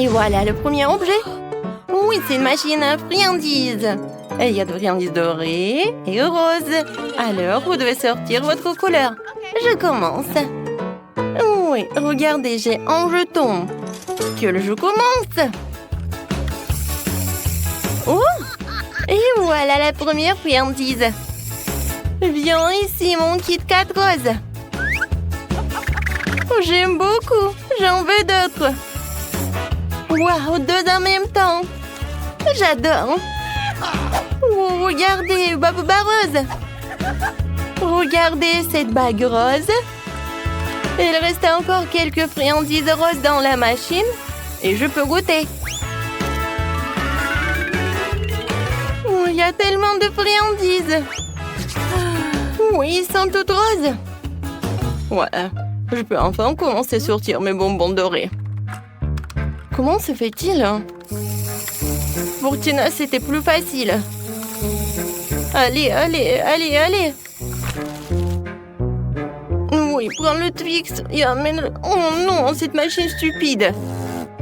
Et voilà le premier objet. Oui, c'est une machine à friandises. Et il y a de friandises dorées et roses. Alors, vous devez sortir votre couleur. Je commence. Oui, regardez, j'ai un jeton. Que le jeu commence. Oh! Et voilà la première friandise. Viens ici, mon Kit Kat rose. J'aime beaucoup. J'en veux d'autres. Waouh, deux en même temps. J'adore. Oh, regardez, Babuba rose. Regardez cette bague rose. Il reste encore quelques friandises roses dans la machine. Et je peux goûter. Oh, il y a tellement de friandises. Oui, ils sont toutes roses. Ouais, je peux enfin commencer à sortir mes bonbons dorés. Comment se fait-il? Pour Tina, c'était plus facile. Allez, allez, allez, allez. Oui, prends le Twix et amène... Oh non, cette machine stupide.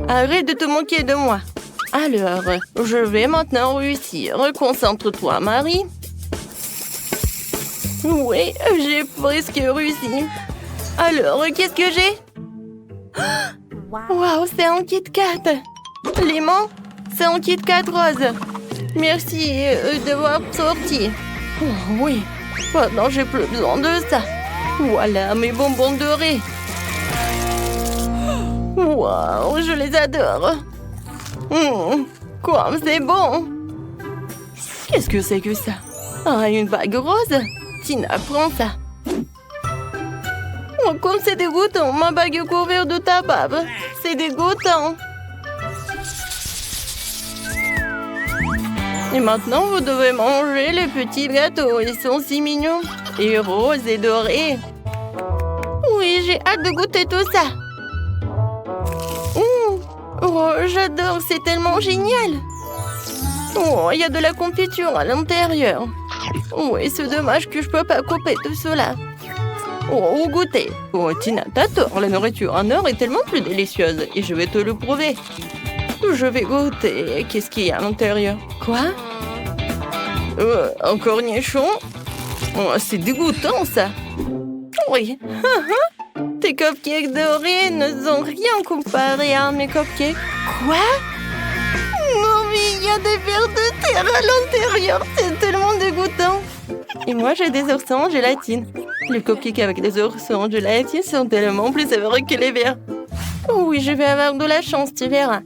Arrête de te moquer de moi. Alors, je vais maintenant réussir. Concentre-toi, Marie. Oui, j'ai presque réussi. Alors, qu'est-ce que j'ai? Waouh, c'est un Kit Kat. Léman, c'est un Kit Kat rose. Merci d'avoir sorti. Oh, oui, maintenant j'ai plus besoin de ça. Voilà mes bonbons dorés. Waouh, je les adore. Quoi, c'est bon. Qu'est-ce que c'est que ça? Ah, une bague rose? Tina, prends ça. Oh, comme c'est dégoûtant, ma bague est couverte de tabac. C'est dégoûtant. Et maintenant, vous devez manger les petits gâteaux. Ils sont si mignons. Et roses et dorés. Oui, j'ai hâte de goûter tout ça. Oh, j'adore, c'est tellement génial. Oh, il y a de la confiture à l'intérieur. Oui, c'est dommage que je peux pas couper tout cela. Oh, goûter. Oh, Tina, t'as tort. La nourriture en or est tellement plus délicieuse. Et je vais te le prouver. Je vais goûter. Qu'est-ce qu'il y a à l'intérieur? Quoi? Un cornichon? Oh, c'est dégoûtant, ça. Oui. Tes cupcakes dorés ne sont rien comparé à mes cupcakes. Quoi? Non, mais il y a des vers de terre à l'intérieur. C'est tellement dégoûtant. Et moi, j'ai des oursons en gélatine. Les cupcakes avec des oursons en gélatine sont tellement plus savoureux que les verts. Oh oui, je vais avoir de la chance, tu verras.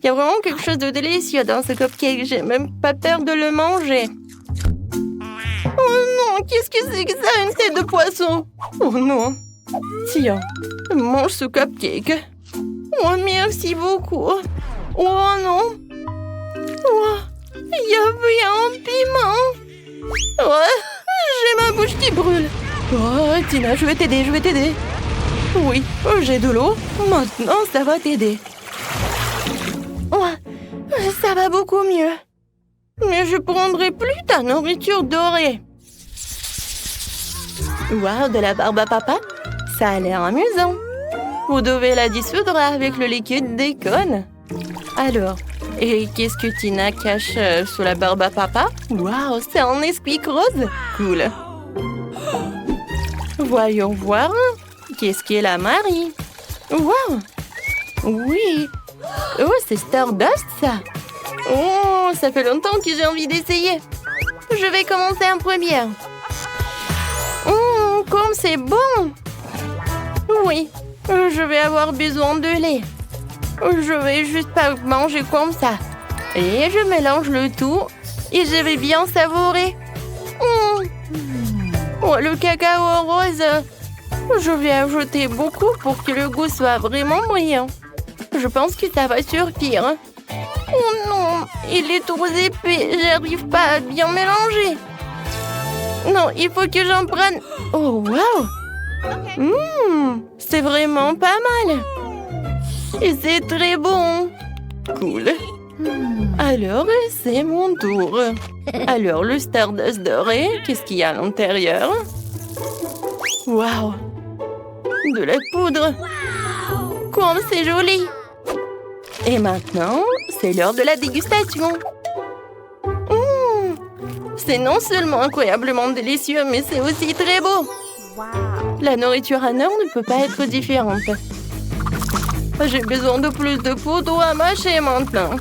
Il y a vraiment quelque chose de délicieux dans ce cupcake. J'ai même pas peur de le manger. Oh non, qu'est-ce que c'est que ça, une tête de poisson? Oh non. Tiens, mange ce cupcake. Oh, merci beaucoup. Oh non. Oh, il y avait un piment. Oh, j'ai ma bouche qui brûle. Oh, Tina, je vais t'aider, je vais t'aider. Oui, j'ai de l'eau. Maintenant, ça va t'aider. Oh, ça va beaucoup mieux. Mais je prendrai plus ta nourriture dorée. Waouh, de la barbe à papa? Ça a l'air amusant. Vous devez la dissoudre avec le liquide d'école. Alors, et qu'est-ce que Tina cache sous la barbe à papa? Waouh, c'est un Nesquik rose. Cool. Voyons voir. Qu'est-ce qu'est la Marie? Waouh. Oui. Oh, c'est Stardust, ça. Oh, ça fait longtemps que j'ai envie d'essayer. Je vais commencer en première. Comme c'est bon. Oui, je vais avoir besoin de lait. Je vais juste pas manger comme ça. Et je mélange le tout et je vais bien savourer. Oh, le cacao rose. Je vais ajouter beaucoup pour que le goût soit vraiment brillant. Je pense que ça va suffire. Oh non, il est trop épais. J'arrive pas à bien mélanger. Non, il faut que j'en prenne. Oh, wow. C'est vraiment pas mal. Et c'est très bon. Cool. Alors, c'est mon tour. Alors, le Stardust doré, qu'est-ce qu'il y a à l'intérieur? Waouh. De la poudre. Comme c'est joli. Et maintenant, c'est l'heure de la dégustation. C'est non seulement incroyablement délicieux, mais c'est aussi très beau. La nourriture à Nord ne peut pas être différente. J'ai besoin de plus de poudre à mâcher maintenant.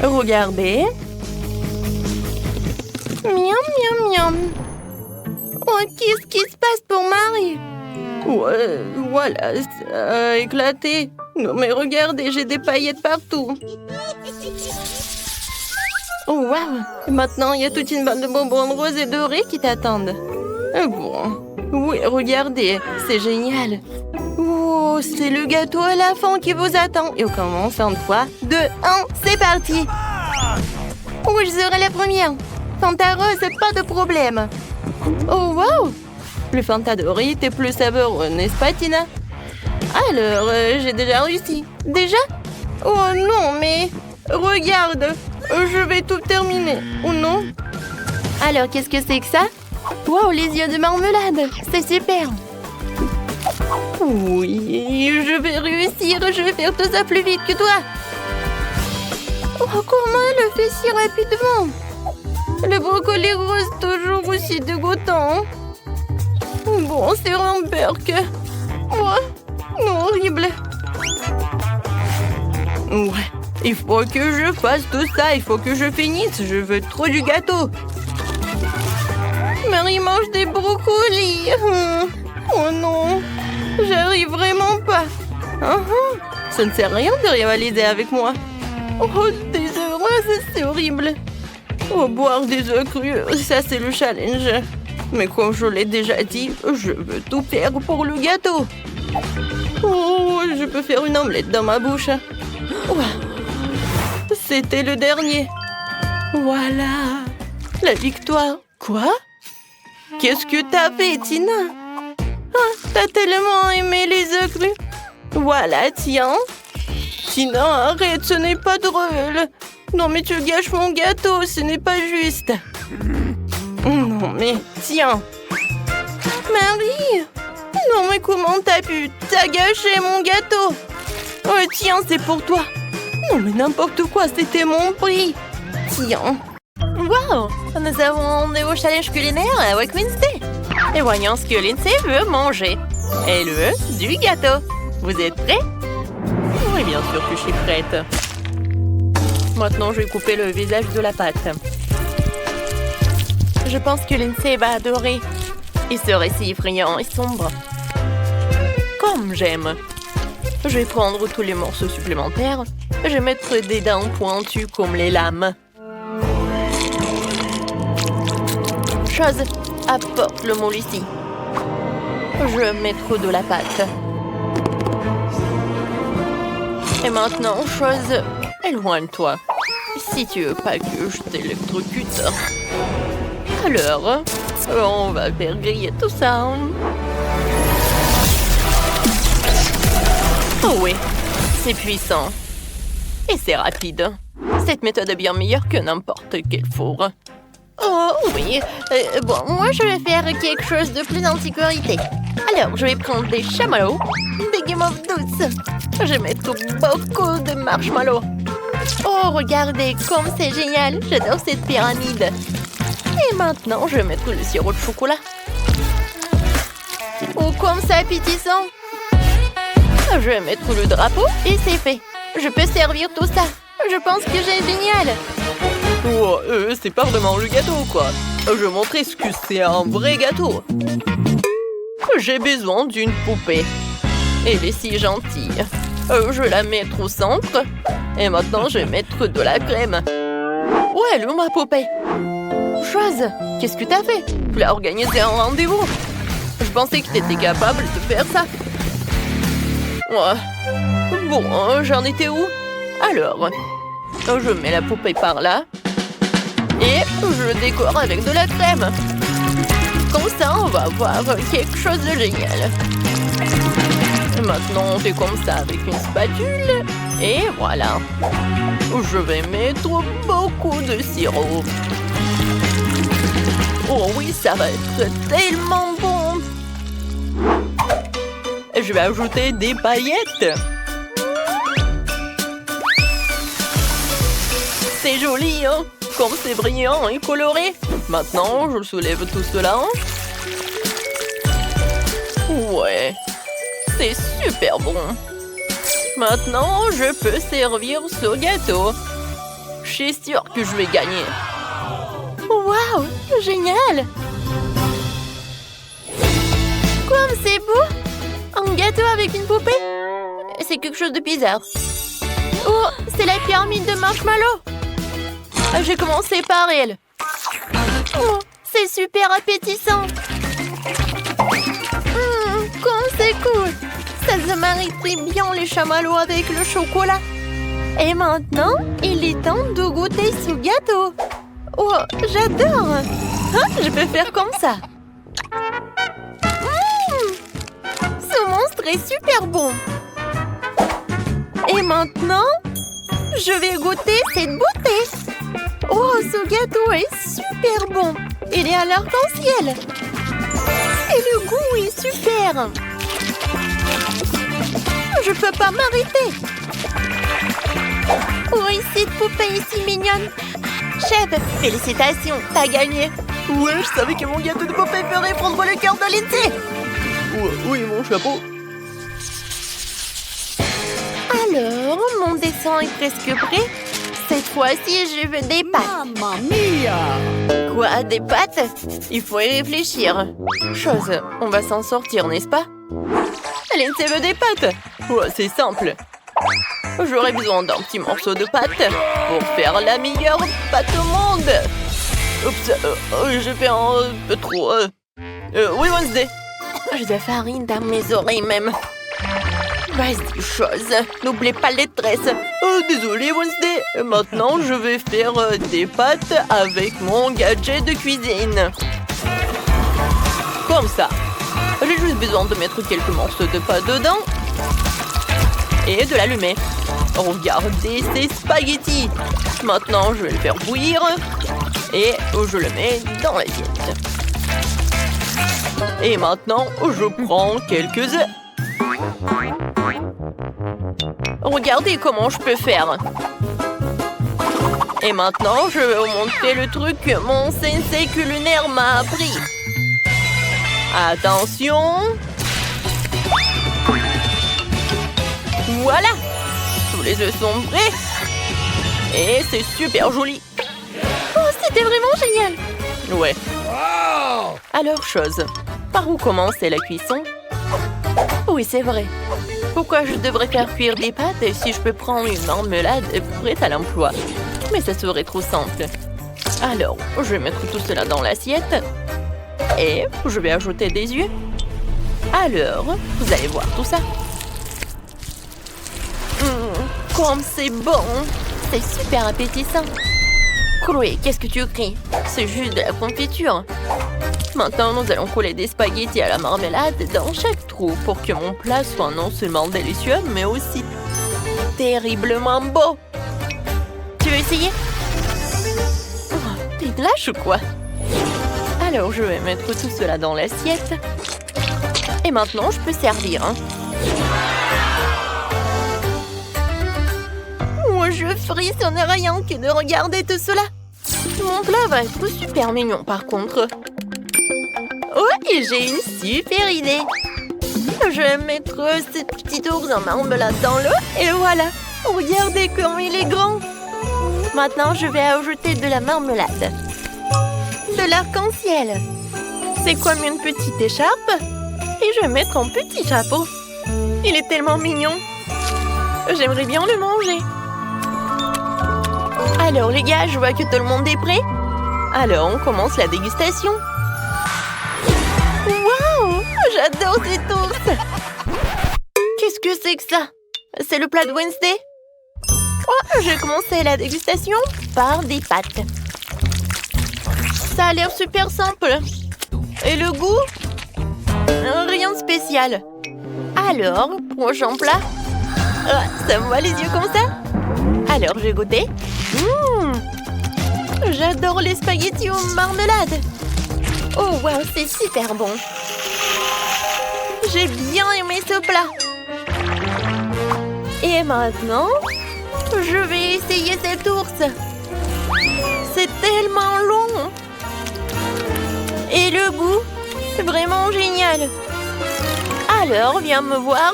Regardez. Miam, miam, miam. Oh, qu'est-ce qui se passe pour Marie? Ouais, voilà, ça a éclaté. Non, mais regardez, j'ai des paillettes partout. Oh, waouh! Maintenant, il y a toute une bande de bonbons roses et dorés qui t'attendent. Bon, oui, regardez, c'est génial. Oh, c'est le gâteau à la fin qui vous attend. Et on commence en 3, 2, 1, c'est parti! Oh, je serai la première. Fanta rose, pas de problème. Oh, waouh! Le Fanta doré était plus savoureux, n'est-ce pas, Tina? Alors, j'ai déjà réussi. Déjà? Oh non, mais... Regarde, je vais tout terminer, ou non? Alors, qu'est-ce que c'est que ça? Wow, les yeux de marmelade, c'est super. Oui, je vais réussir, je vais faire tout ça plus vite que toi. Oh, comment elle le fait si rapidement? Le brocoli rose, toujours aussi dégoûtant. Bon, c'est un burk. Oh, non, horrible. Ouais, il faut que je fasse tout ça, il faut que je finisse, je veux trop du gâteau. Marie mange des brocolis. Oh non, j'arrive vraiment pas. Ça ne sert à rien de rivaliser avec moi. Oh, des œufs roses, c'est horrible. Oh, boire des œufs crus, ça c'est le challenge. Mais comme je l'ai déjà dit, je veux tout faire pour le gâteau. Oh, je peux faire une omelette dans ma bouche. Oh, c'était le dernier. Voilà, la victoire. Quoi? Qu'est-ce que t'as fait, Tina? Ah, t'as tellement aimé les œufs crus. Voilà, tiens. Tina, arrête, ce n'est pas drôle. Non, mais tu gâches mon gâteau, ce n'est pas juste. Non, mais tiens. Marie! Non, mais comment t'as pu? T'as gâché mon gâteau. Oh, tiens, c'est pour toi. Non, mais n'importe quoi, c'était mon prix. Tiens. Wow! Nous avons un nouveau challenge culinaire avec Wednesday. Et voyons ce que Lindsay veut manger. Elle veut du gâteau. Vous êtes prêts? Oui, bien sûr que je suis prête. Maintenant, je vais couper le visage de la pâte. Je pense que Lindsay va adorer. Il serait si effrayant et sombre. Comme j'aime. Je vais prendre tous les morceaux supplémentaires. Je vais mettre des dents pointues comme les lames. Chose, apporte le moule ici. Je vais mettre de la pâte. Et maintenant, chose, éloigne-toi. Si tu veux pas que je t'électrocute. Alors, on va faire griller tout ça. Oh oui, c'est puissant. Et c'est rapide. Cette méthode est bien meilleure que n'importe quel four. Oh oui, bon, moi je vais faire quelque chose de plus en sécurité. Alors, je vais prendre des chamallows, des guimauves douces. Je vais mettre beaucoup de marshmallows. Oh, regardez, comme c'est génial. J'adore cette pyramide. Et maintenant, je vais mettre le sirop de chocolat. Oh, comme c'est appétissant. Je vais mettre le drapeau et c'est fait. Je peux servir tout ça. Je pense que j'ai génial. Oh, c'est pas vraiment le gâteau, quoi. Je vais montrer ce que c'est un vrai gâteau. J'ai besoin d'une poupée. Elle est si gentille. Je vais la mettre au centre. Et maintenant, je vais mettre de la crème. Ouais, elle est où ma poupée? Chose, qu'est-ce que t'as fait? Tu l'as organisé un rendez-vous. Je pensais que t'étais capable de faire ça. Ouais. Bon, j'en étais où? Alors, je mets la poupée par là. Et je décore avec de la crème. Comme ça, on va avoir quelque chose de génial. Maintenant, on fait comme ça avec une spatule. Et voilà. Je vais mettre beaucoup de sirop. Oh oui, ça va être tellement bon. Je vais ajouter des paillettes. C'est joli, hein? Comme c'est brillant et coloré. Maintenant, je soulève tout cela. Ouais, c'est super bon. Maintenant, je peux servir ce gâteau. Je suis sûre que je vais gagner. Waouh, génial! Comme c'est beau! Un gâteau avec une poupée? C'est quelque chose de bizarre. Oh, c'est la pyramide de marshmallow! J'ai commencé par elle. Oh, c'est super appétissant! Comme c'est cool! Ça se marie très bien les chamallows avec le chocolat. Et maintenant, il est temps de goûter ce gâteau. Oh, j'adore! Hein, je peux faire comme ça. Ce monstre est super bon. Et maintenant, je vais goûter cette beauté. Oh, ce gâteau est super bon. Il est à l'arc-en-ciel. Et le goût est super. Je peux pas m'arrêter. Oui, cette poupée est si mignonne. Chef, félicitations, t'as gagné. Ouais, je savais que mon gâteau de poupée ferait prendre le cœur de Lindsay. Oui, mon chapeau. Alors, mon dessin est presque prêt. Cette fois-ci, je veux des pâtes. Mamma mia! Quoi, des pâtes? Il faut y réfléchir. Chose, on va s'en sortir, n'est-ce pas? Lindsay veut des pâtes. Ouais, c'est simple. J'aurais besoin d'un petit morceau de pâte pour faire la meilleure pâte au monde. Oups, j'ai fait un peu trop. Oui, Wednesday. J'ai de la farine dans mes oreilles même. Vas-y, chose. N'oublie pas les tresses. Désolé, Wednesday. Maintenant, je vais faire des pâtes avec mon gadget de cuisine. Comme ça. J'ai juste besoin de mettre quelques morceaux de pâte dedans. Et de l'allumer. Regardez ces spaghettis. Maintenant, je vais le faire bouillir. Et je le mets dans l'assiette. Et maintenant, je prends quelques œufs. Regardez comment je peux faire. Et maintenant, je vais vous montrer le truc que mon sensei culinaire m'a appris. Attention. Voilà. Tous les œufs sont prêts. Et c'est super joli. Oh, c'était vraiment génial. Ouais. Wow! Alors, chose. Par où commencer la cuisson? Oui, c'est vrai. Pourquoi je devrais faire cuire des pâtes si je peux prendre une marmelade prête à l'emploi? Mais ça serait trop simple. Alors, je vais mettre tout cela dans l'assiette. Et je vais ajouter des œufs. Alors, vous allez voir tout ça. Comme c'est bon! C'est super appétissant. Chloé, qu'est-ce que tu cries? C'est juste de la confiture. Maintenant, nous allons coller des spaghettis à la marmelade dans chaque trou pour que mon plat soit non seulement délicieux, mais aussi terriblement beau. Tu veux essayer? Oh, t'es lâche ou quoi? Alors, je vais mettre tout cela dans l'assiette. Et maintenant, je peux servir. Moi, je frissonne rien que de regarder tout cela. Mon plat va être super mignon, par contre. Oh, et j'ai une super idée. Je vais mettre cette petite ours en marmelade dans l'eau et voilà. Regardez comme il est grand. Maintenant, je vais ajouter de la marmelade. De l'arc-en-ciel. C'est comme une petite écharpe. Et je vais mettre un petit chapeau. Il est tellement mignon. J'aimerais bien le manger. Alors les gars, je vois que tout le monde est prêt. Alors, on commence la dégustation. Waouh! J'adore cette ours. Qu'est-ce que c'est que ça? C'est le plat de Wednesday? Oh, je vais commencer la dégustation par des pâtes. Ça a l'air super simple. Et le goût? Rien de spécial. Alors, prochain plat. Oh, ça me voit les yeux comme ça. Alors, je vais goûter. J'adore les spaghettis aux marmelades. Oh, wow, c'est super bon. J'ai bien aimé ce plat. Et maintenant, je vais essayer cet ours. c'est tellement long. Et le goût, c'est vraiment génial. Alors, viens me voir.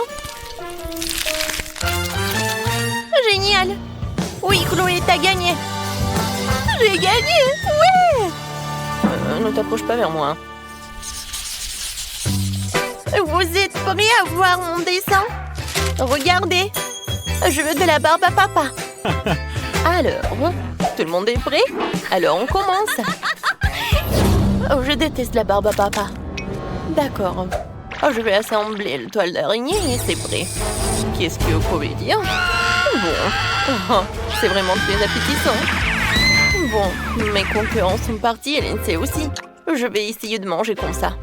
Génial. Oui, Chloé, t'as gagné. J'ai gagné, ouais. Ne t'approche pas vers moi. Vous êtes prêts à voir mon dessin? Regardez. Je veux de la barbe à papa. Alors, tout le monde est prêt? Alors on commence. Oh, je déteste la barbe à papa. D'accord. Oh, je vais assembler le toile d'araignée et c'est prêt. Qu'est-ce que vous pouvez dire? Bon, oh, c'est vraiment très appétissant. Bon, mes concurrents sont partis et Lindsay aussi. Je vais essayer de manger comme ça.